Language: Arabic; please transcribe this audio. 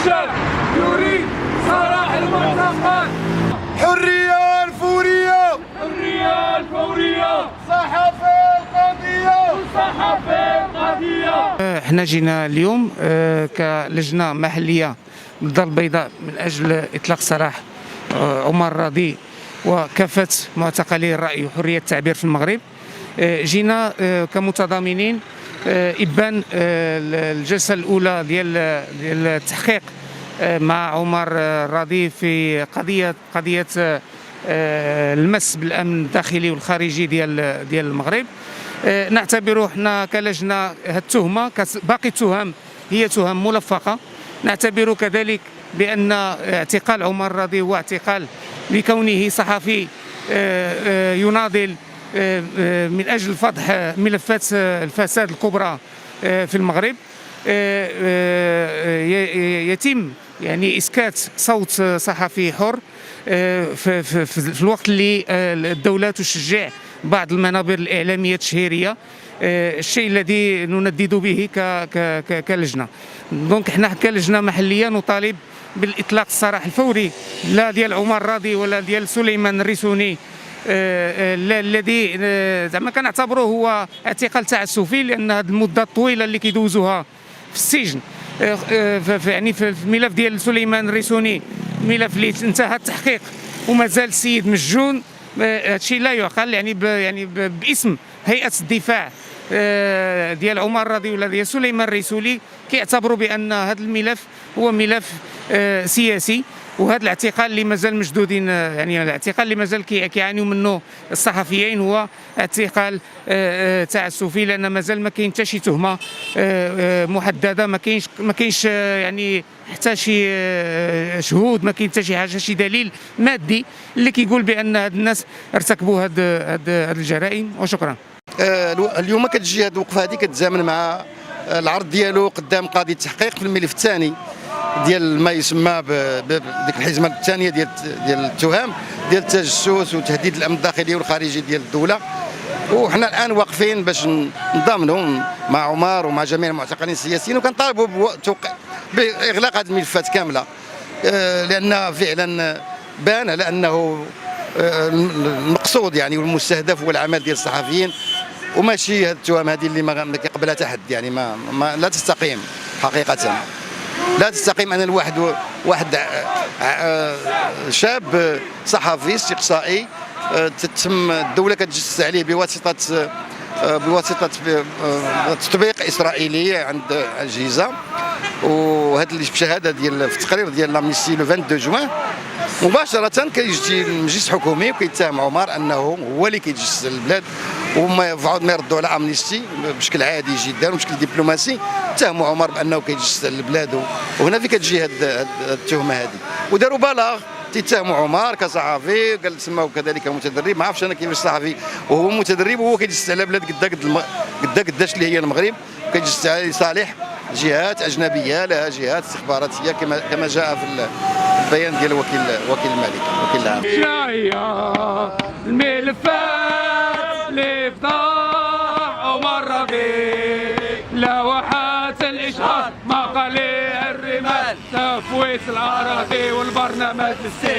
الشعب يريد سراح المعتقل. حرية الفورية، حرية الفورية، صحافة القضية، صحافة القضية. احنا جينا اليوم كلجنة محلية بالدار البيضاء من أجل إطلاق سراح عمر راضي وكافة معتقلي الرأي وحرية التعبير في المغرب. جينا كمتضامنين إبان الجلسة الأولى ديال التحقيق مع عمر راضي في قضية المس بالأمن الداخلي والخارجي ديال المغرب. نعتبر حنا كلجنة هذه التهمة باقي التهم هي تهم ملفقة. نعتبر كذلك بأن اعتقال عمر راضي هو اعتقال لكونه صحفي يناضل من أجل فضح ملفات الفساد الكبرى في المغرب. يتم يعني إسكات صوت صحفي حر في الوقت اللي الدولة تشجع بعض المنابر الإعلامية التشهيرية، الشيء الذي نندد به كلجنة. دونك حنا كلجنة محلية نطالب بالإطلاق السراح الفوري لا ديال عمر راضي ولا ديال سليمان الريسوني الذي زعما كنعتبروه هو اعتقال تعسفي، لأن هذه المدة الطويلة اللي كيدوزوها في السجن يعني في الملف ديال سليمان الريسوني، ملف اللي انتهى التحقيق ومازال السيد مسجون. هادشي لا يعقل، يعني باسم هيئة الدفاع ديال عمر راضي ولا ديال سليمان الريسولي كيعتبروا بأن هذا الملف هو ملف سياسي، وهذا الاعتقال اللي مازال مشدودين، يعني الاعتقال اللي مازال كيعانيوا منه الصحفيين هو اعتقال تعسفي، لان مازال ما كاين حتى شي تهمه محدده، ما كاينش يعني حتى شي شهود، ما كاين حتى شي حاجه، شي دليل مادي اللي كيقول بان هاد الناس ارتكبوا هاد الجرائم. وشكرا. اليوم كتجي هذه الوقفه هذه كتزامن مع العرض ديالو قدام قاضي التحقيق في الملف الثاني ديال ما يسمى بديك الحزمه الثانيه ديال التهم ديال التجسس وتهديد الامن الداخلي والخارجي ديال الدوله. وحنا الان واقفين باش نضامنوا مع عمر ومع جميع المعتقلين السياسيين، وكنطالبوا باغلاق هذه الملفات كامله، لان فعلا بان على انه المقصود يعني والمستهدف هو العمل ديال الصحفيين، وماشي هذه التهم هذه اللي ما كيقبلها حتى حد، يعني ما لا تستقيم حقيقه. لا تستقيم ان واحد شاب صحفي استقصائي تتم الدوله كتجسس عليه بواسطه تطبيق اسرائيلي عند الجيزه. وهذا اللي بشهاده ديال في التقرير ديال لامنيستي لو 22 جوان مباشره كيجي المجلس الحكومي وكيتهم عمر انه هو اللي كيتجسس البلاد، وما فعود ما يردوا على امنيستي بشكل عادي جدا وبشكل دبلوماسي، اتهموا عمر بانه كيتجسس البلاد. وهنا فين كتجي هذه التهمه هذه، وداروا بلاغ تيتهموا عمر كصحفي، قال سماو كذلك متدرب. ما عرفتش انا كيفاش صحفي وهو متدرب وهو كيتجسس على بلاد قداش اللي هي المغرب، كيتجسس على لصالح جهات اجنبيه لها جهات استخباراتيه كما جاء في البيان ديال وكيل الملك وكيل العام. جايه الملفات اللي فضاح عمر راضي، لوحات الاشهار، مقالي الرمال، تفويت الاراضي والبرنامج السجن.